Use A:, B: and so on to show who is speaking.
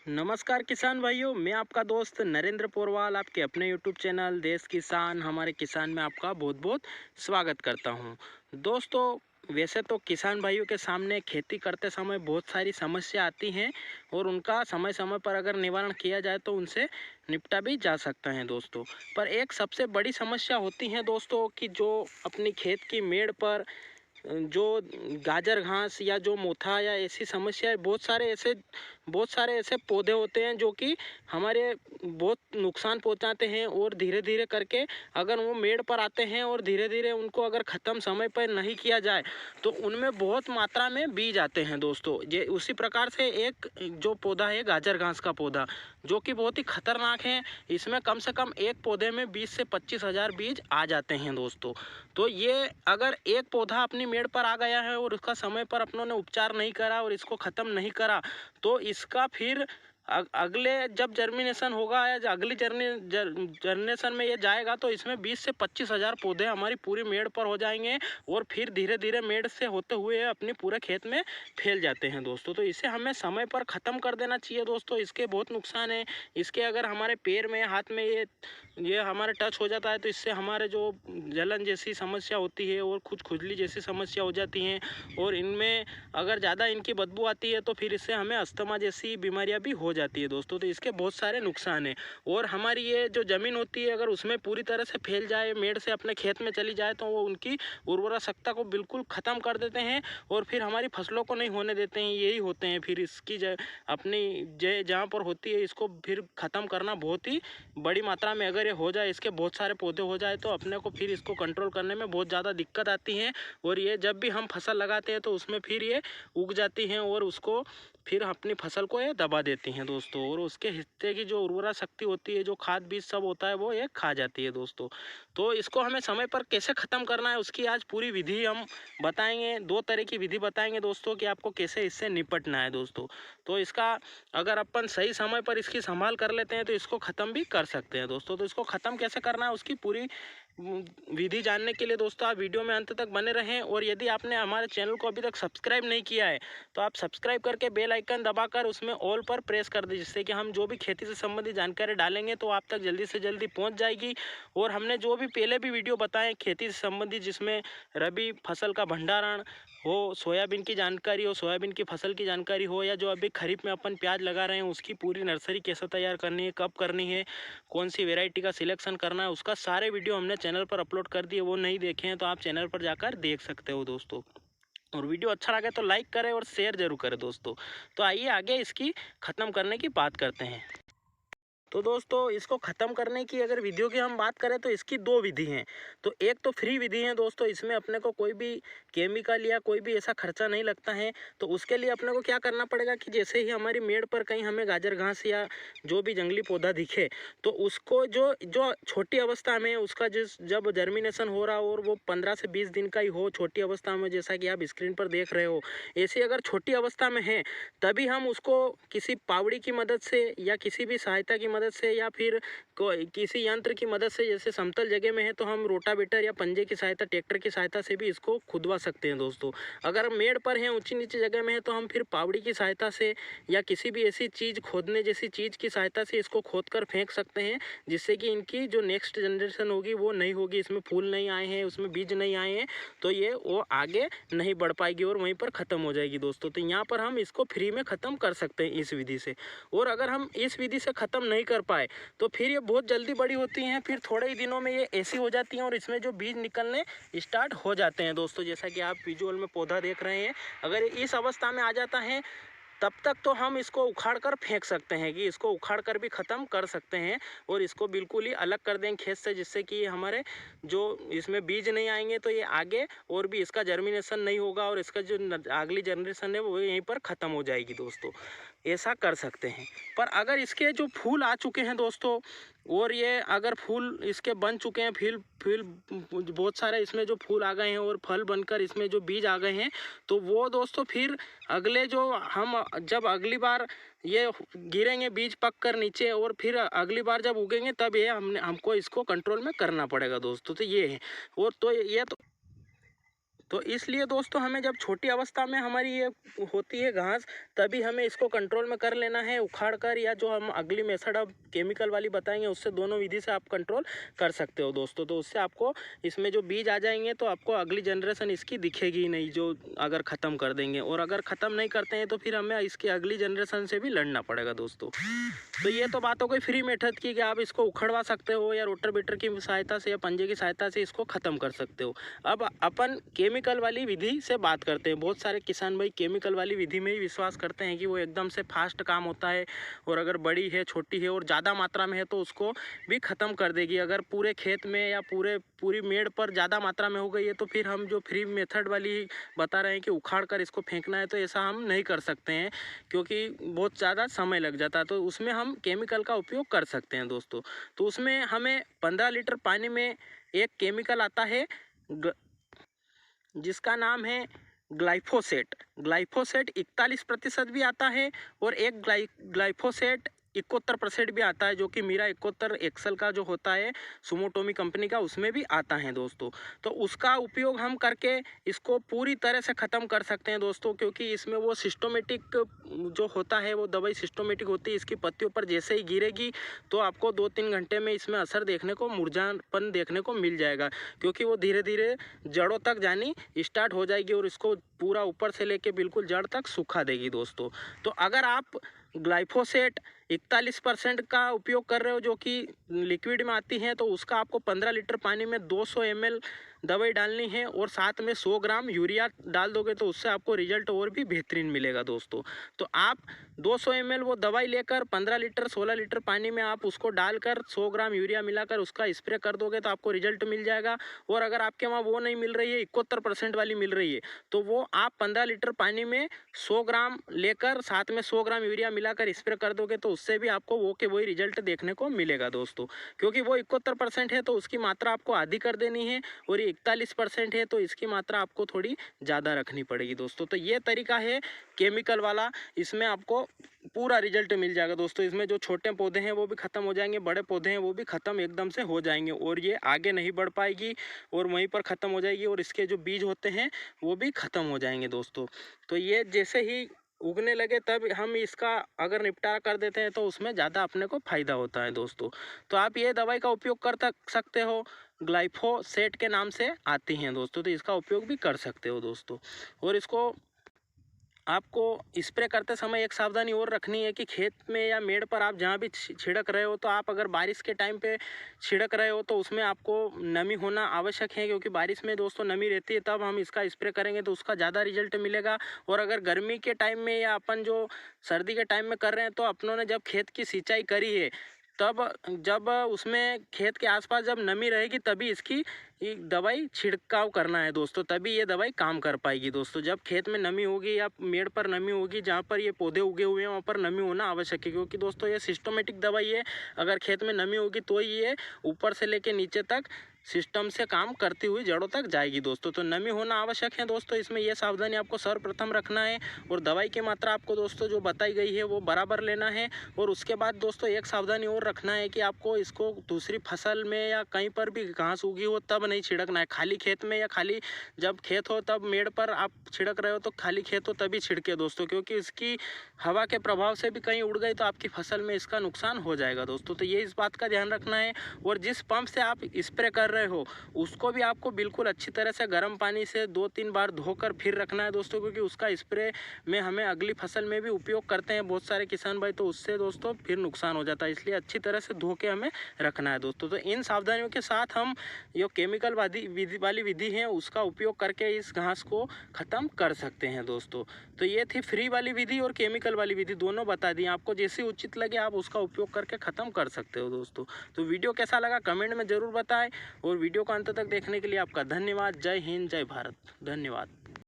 A: नमस्कार किसान भाइयों, मैं आपका दोस्त नरेंद्र पोरवाल आपके अपने यूट्यूब चैनल देश किसान हमारे किसान में आपका बहुत बहुत स्वागत करता हूं। दोस्तों, वैसे तो किसान भाइयों के सामने खेती करते समय बहुत सारी समस्या आती हैं और उनका समय समय पर अगर निवारण किया जाए तो उनसे निपटा भी जा सकता है दोस्तों। पर एक सबसे बड़ी समस्या होती है दोस्तों कि जो अपनी खेत की मेड़ पर जो गाजर घास या जो मोथा या ऐसी समस्याएं बहुत सारे ऐसे पौधे होते हैं जो कि हमारे बहुत नुकसान पहुंचाते हैं और धीरे धीरे करके अगर वो मेड़ पर आते हैं और धीरे धीरे उनको अगर ख़त्म समय पर नहीं किया जाए तो उनमें बहुत मात्रा में बीज आते हैं दोस्तों। ये उसी प्रकार से एक जो पौधा है गाजर घास का पौधा, जो कि बहुत ही खतरनाक है। इसमें कम से कम एक पौधे में 20 से 25 हज़ार बीज आ जाते हैं दोस्तों। तो ये अगर एक पौधा अपनी मेड़ पर आ गया है और उसका समय पर अपनों ने उपचार नहीं करा और इसको ख़त्म नहीं करा तो इसका फिर अगले जब जर्मिनेशन होगा या अगली जर्मिनेशन में ये जाएगा तो इसमें 20 से 25 हज़ार पौधे हमारी पूरी मेड़ पर हो जाएंगे और फिर धीरे धीरे मेड़ से होते हुए अपनी पूरे खेत में फैल जाते हैं दोस्तों। तो इसे हमें समय पर ख़त्म कर देना चाहिए दोस्तों। इसके बहुत नुकसान है। इसके अगर हमारे पैर में हाथ में ये हमारे टच हो जाता है तो इससे हमारे जो जलन जैसी समस्या होती है और कुछ खुजली जैसी समस्या हो जाती हैं और इनमें अगर ज़्यादा इनकी बदबू आती है तो फिर इससे हमें अस्थमा जैसी बीमारियां भी हो जाती है दोस्तों। तो इसके बहुत सारे नुकसान हैं और हमारी ये जो ज़मीन होती है अगर उसमें पूरी तरह से फैल जाए, मेड़ से अपने खेत में चली जाए तो वो उनकी उर्वरा शक्ति को बिल्कुल ख़त्म कर देते हैं और फिर हमारी फसलों को नहीं होने देते हैं। यही होते हैं फिर इसकी अपनी जहाँ पर होती है इसको फिर ख़त्म करना बहुत ही बड़ी मात्रा में अगर ये हो जाए, इसके बहुत सारे पौधे हो जाए तो अपने को फिर इसको कंट्रोल करने में बहुत ज़्यादा दिक्कत आती है। और ये जब भी हम फसल लगाते हैं तो उसमें फिर ये उग जाती हैं और उसको फिर अपनी फसल को ये दबा देती हैं दोस्तों और उसके हिस्से की जो उर्वरा शक्ति होती है, जो खाद बीज सब होता है वो ये खा जाती है दोस्तों। तो इसको हमें समय पर कैसे ख़त्म करना है उसकी आज पूरी विधि हम बताएंगे। 2 तरह की विधि बताएंगे दोस्तों कि आपको कैसे इससे निपटना है दोस्तों। तो इसका अगर अपन सही समय पर इसकी संभाल कर लेते हैं तो इसको ख़त्म भी कर सकते हैं दोस्तों। तो इसको ख़त्म कैसे करना है उसकी पूरी विधि जानने के लिए दोस्तों आप वीडियो में अंत तक बने रहें। और यदि आपने हमारे चैनल को अभी तक सब्सक्राइब नहीं किया है तो आप सब्सक्राइब करके बेल आइकन दबाकर उसमें ऑल पर प्रेस कर दीजिए, जिससे कि हम जो भी खेती से संबंधित जानकारी डालेंगे तो आप तक जल्दी से जल्दी पहुंच जाएगी। और हमने जो भी पहले भी वीडियो बताएं खेती से संबंधित, जिसमें रबी फसल का भंडारण हो, सोयाबीन की जानकारी हो, सोयाबीन की फसल की जानकारी हो, या जो अभी खरीफ में अपन प्याज लगा रहे हैं उसकी पूरी नर्सरी कैसे तैयार करनी है, कब करनी है, कौन सी वैरायटी का सिलेक्शन करना है, उसका सारे वीडियो हमने चैनल पर अपलोड कर दिए। वो नहीं देखे हैं तो आप चैनल पर जाकर देख सकते हो दोस्तों। और वीडियो अच्छा लगे तो लाइक करें और शेयर जरूर करें दोस्तों। तो आइए आगे इसकी ख़त्म करने की बात करते हैं। तो दोस्तों, इसको ख़त्म करने की अगर विधियों की हम बात करें तो इसकी 2 विधि हैं। तो एक तो फ्री विधि है दोस्तों, इसमें अपने को कोई भी केमिकल या कोई भी ऐसा खर्चा नहीं लगता है। तो उसके लिए अपने को क्या करना पड़ेगा कि जैसे ही हमारी मेड़ पर कहीं हमें गाजर घास या जो भी जंगली पौधा दिखे तो उसको जो जो छोटी अवस्था में उसका जब जर्मिनेशन हो रहा हो और वो 15 से 20 दिन का ही हो, छोटी अवस्था में, जैसा कि आप स्क्रीन पर देख रहे हो, ऐसी अगर छोटी अवस्था में है तभी हम उसको किसी पावड़ी की मदद से या किसी भी सहायता की मदद से या फिर किसी यंत्र की मदद से, जैसे समतल जगह में है तो हम रोटावेटर या पंजे की सहायता, ट्रैक्टर की सहायता से भी इसको खुदवा सकते हैं दोस्तों। अगर मेड़ पर है, ऊंची नीची जगह में है तो हम फिर पावड़ी की सहायता से या किसी भी ऐसी चीज़ खोदने जैसी चीज़ की सहायता से इसको खोद कर फेंक सकते हैं, जिससे कि इनकी जो नेक्स्ट जनरेशन होगी वो नहीं होगी। इसमें फूल नहीं आए हैं, उसमें बीज नहीं आए हैं तो ये वो आगे नहीं बढ़ पाएगी और वहीं पर ख़त्म हो जाएगी दोस्तों। तो यहाँ पर हम इसको फ्री में ख़त्म कर सकते हैं इस विधि से। और अगर हम इस विधि से ख़त्म नहीं कर पाए तो फिर ये बहुत जल्दी बड़ी होती हैं, फिर थोड़े ही दिनों में ये ऐसी हो जाती हैं और इसमें जो बीज निकलने स्टार्ट हो जाते हैं दोस्तों। जैसा कि आप विजुअल में पौधा देख रहे हैं, अगर इस अवस्था में आ जाता है तब तक तो हम इसको उखाड़ कर फेंक सकते हैं, कि इसको उखाड़ कर भी ख़त्म कर सकते हैं और इसको बिल्कुल ही अलग कर देंगे खेत से, जिससे कि हमारे जो इसमें बीज नहीं आएंगे तो ये आगे और भी इसका जर्मिनेशन नहीं होगा और इसका जो अगली जनरेशन है वो यहीं पर ख़त्म हो जाएगी दोस्तों। ऐसा कर सकते हैं। पर अगर इसके जो फूल आ चुके हैं दोस्तों और ये अगर फूल इसके बन चुके हैं, फिर फिर बहुत सारे इसमें जो फूल आ गए हैं और फल बनकर इसमें जो बीज आ गए हैं, तो वो दोस्तों फिर अगले जो हम जब अगली बार ये गिरेंगे बीज पक कर नीचे और फिर अगली बार जब उगेंगे तब ये हमको इसको कंट्रोल में करना पड़ेगा दोस्तों। तो ये है। और तो ये तो तो इसलिए दोस्तों हमें जब छोटी अवस्था में हमारी ये होती है घास, तभी हमें इसको कंट्रोल में कर लेना है उखाड़ कर, या जो हम अगली मेथड अब केमिकल वाली बताएंगे उससे दोनों विधि से आप कंट्रोल कर सकते हो दोस्तों। तो उससे आपको इसमें जो बीज आ जाएंगे तो आपको अगली जनरेशन इसकी दिखेगी ही नहीं, जो अगर ख़त्म कर देंगे। और अगर ख़त्म नहीं करते हैं तो फिर हमें इसकी अगली जनरेशन से भी लड़ना पड़ेगा दोस्तों। तो ये तो बात हो गई फ्री मेथड की, कि आप इसको उखड़वा सकते हो या रोटर बीटर की सहायता से या पंजे की सहायता से इसको ख़त्म कर सकते हो। अब अपन केमिकल वाली विधि से बात करते हैं। बहुत सारे किसान भाई केमिकल वाली विधि में ही विश्वास करते हैं कि वो एकदम से फास्ट काम होता है, और अगर बड़ी है छोटी है और ज़्यादा मात्रा में है तो उसको भी ख़त्म कर देगी। अगर पूरे खेत में या पूरी मेड़ पर ज़्यादा मात्रा में हो गई है तो फिर हम जो फ्री मेथड वाली बता रहे हैं कि उखाड़ कर इसको फेंकना है, तो ऐसा हम नहीं कर सकते हैं, क्योंकि बहुत ज़्यादा समय लग जाता है। तो उसमें हम केमिकल का उपयोग कर सकते हैं दोस्तों। तो उसमें हमें 15 लीटर पानी में एक केमिकल आता है जिसका नाम है ग्लाइफोसेट। ग्लाइफोसेट 41% भी आता है, और एक ग्लाइफोसेट 71% भी आता है, जो कि मीरा 71 एक्सल का जो होता है सुमोटोमी कंपनी का, उसमें भी आता है दोस्तों। तो उसका उपयोग हम करके इसको पूरी तरह से ख़त्म कर सकते हैं दोस्तों, क्योंकि इसमें वो सिस्टोमेटिक जो होता है वो दवाई सिस्टोमेटिक होती है। इसकी पत्तियों पर जैसे ही गिरेगी तो आपको 2-3 घंटे में इसमें असर देखने को, मुरझापन देखने को मिल जाएगा, क्योंकि वो धीरे धीरे जड़ों तक जानी स्टार्ट हो जाएगी और इसको पूरा ऊपर से लेके बिल्कुल जड़ तक सूखा देगी दोस्तों। तो अगर आप ग्लाइफोसेट 41% का उपयोग कर रहे हो, जो कि लिक्विड में आती है, तो उसका आपको 15 लीटर पानी में 200 ml दवाई डालनी है, और साथ में 100 ग्राम यूरिया डाल दोगे तो उससे आपको रिजल्ट और भी बेहतरीन मिलेगा दोस्तों। तो आप 200 ml वो दवाई लेकर 15 लीटर 16 लीटर पानी में आप उसको डालकर 100 ग्राम यूरिया मिलाकर उसका स्प्रे कर दोगे तो आपको रिजल्ट मिल जाएगा। और अगर आपके वहाँ वो नहीं मिल रही है, 71% वाली मिल रही है, तो वो आप 15 लीटर पानी में 100 ग्राम लेकर साथ में 100 ग्राम यूरिया मिलाकर स्प्रे कर दोगे तो उससे भी आपको वो के वही रिजल्ट देखने को मिलेगा दोस्तों। क्योंकि वो 71% है तो उसकी मात्रा आपको आधी कर देनी है, और 41% है तो इसकी मात्रा आपको थोड़ी ज़्यादा रखनी पड़ेगी दोस्तों। तो ये तरीका है केमिकल वाला, इसमें आपको पूरा रिजल्ट मिल जाएगा दोस्तों। इसमें जो छोटे पौधे हैं वो भी ख़त्म हो जाएंगे, बड़े पौधे हैं वो भी ख़त्म एकदम से हो जाएंगे, और ये आगे नहीं बढ़ पाएगी और वहीं पर ख़त्म हो जाएगी, और इसके जो बीज होते हैं वो भी ख़त्म हो जाएंगे दोस्तों। तो ये जैसे ही उगने लगे तब हम इसका अगर निपटारा कर देते हैं तो उसमें ज़्यादा अपने को फ़ायदा होता है दोस्तों। तो आप ये दवाई का उपयोग कर सकते हो, ग्लाइफोसेट के नाम से आती हैं दोस्तों, तो इसका उपयोग भी कर सकते हो दोस्तों। और इसको आपको स्प्रे करते समय एक सावधानी और रखनी है कि खेत में या मेड़ पर आप जहाँ भी छिड़क रहे हो, तो आप अगर बारिश के टाइम पे छिड़क रहे हो तो उसमें आपको नमी होना आवश्यक है, क्योंकि बारिश में दोस्तों नमी रहती है, तब हम इसका स्प्रे करेंगे तो उसका ज़्यादा रिजल्ट मिलेगा। और अगर गर्मी के टाइम में या अपन जो सर्दी के टाइम में कर रहे हैं, तो अपनों ने जब खेत की सिंचाई करी है तब जब उसमें खेत के आसपास जब नमी रहेगी तभी इसकी दवाई छिड़काव करना है दोस्तों, तभी ये दवाई काम कर पाएगी दोस्तों। जब खेत में नमी होगी या मेड़ पर नमी होगी, जहाँ पर ये पौधे उगे हुए हैं वहाँ पर नमी होना आवश्यक है, क्योंकि दोस्तों ये सिस्टमेटिक दवाई है। अगर खेत में नमी होगी तो ही ये ऊपर से लेके नीचे तक सिस्टम से काम करती हुई जड़ों तक जाएगी दोस्तों। तो नमी होना आवश्यक है दोस्तों, इसमें यह सावधानी आपको सर्वप्रथम रखना है। और दवाई की मात्रा आपको दोस्तों जो बताई गई है वो बराबर लेना है। और उसके बाद दोस्तों एक सावधानी और रखना है कि आपको इसको दूसरी फसल में या कहीं पर भी घास उगी हो तब नहीं छिड़कना है। खाली खेत में या खाली जब खेत हो तब मेड़ पर आप छिड़क रहे हो तो खाली खेत हो तभी छिड़के दोस्तों, क्योंकि इसकी हवा के प्रभाव से भी कहीं उड़ गई तो आपकी फसल में इसका नुकसान हो जाएगा दोस्तों। तो ये इस बात का ध्यान रखना है। और जिस पंप से आप स्प्रे कर रहे हो उसको भी आपको बिल्कुल अच्छी तरह से गर्म पानी से 2-3 बार धोकर फिर रखना है दोस्तों, क्योंकि उसका स्प्रे में हमें अगली फसल में भी उपयोग करते हैं बहुत सारे किसान भाई, तो उससे दोस्तों फिर नुकसान हो जाता है, इसलिए अच्छी तरह से धो के हमें रखना है दोस्तों। तो इन सावधानियों के साथ हम जो केमिकल वाली विधि है उसका उपयोग करके इस घास को ख़त्म कर सकते हैं दोस्तों। तो ये थी फ्री वाली विधि और केमिकल वाली विधि, दोनों बता दी। आपको जैसी उचित लगे आप उसका उपयोग करके ख़त्म कर सकते हो दोस्तों। तो वीडियो कैसा लगा कमेंट में ज़रूर बताएं, और वीडियो को अंत तक देखने के लिए आपका धन्यवाद। जय हिंद, जय भारत, धन्यवाद।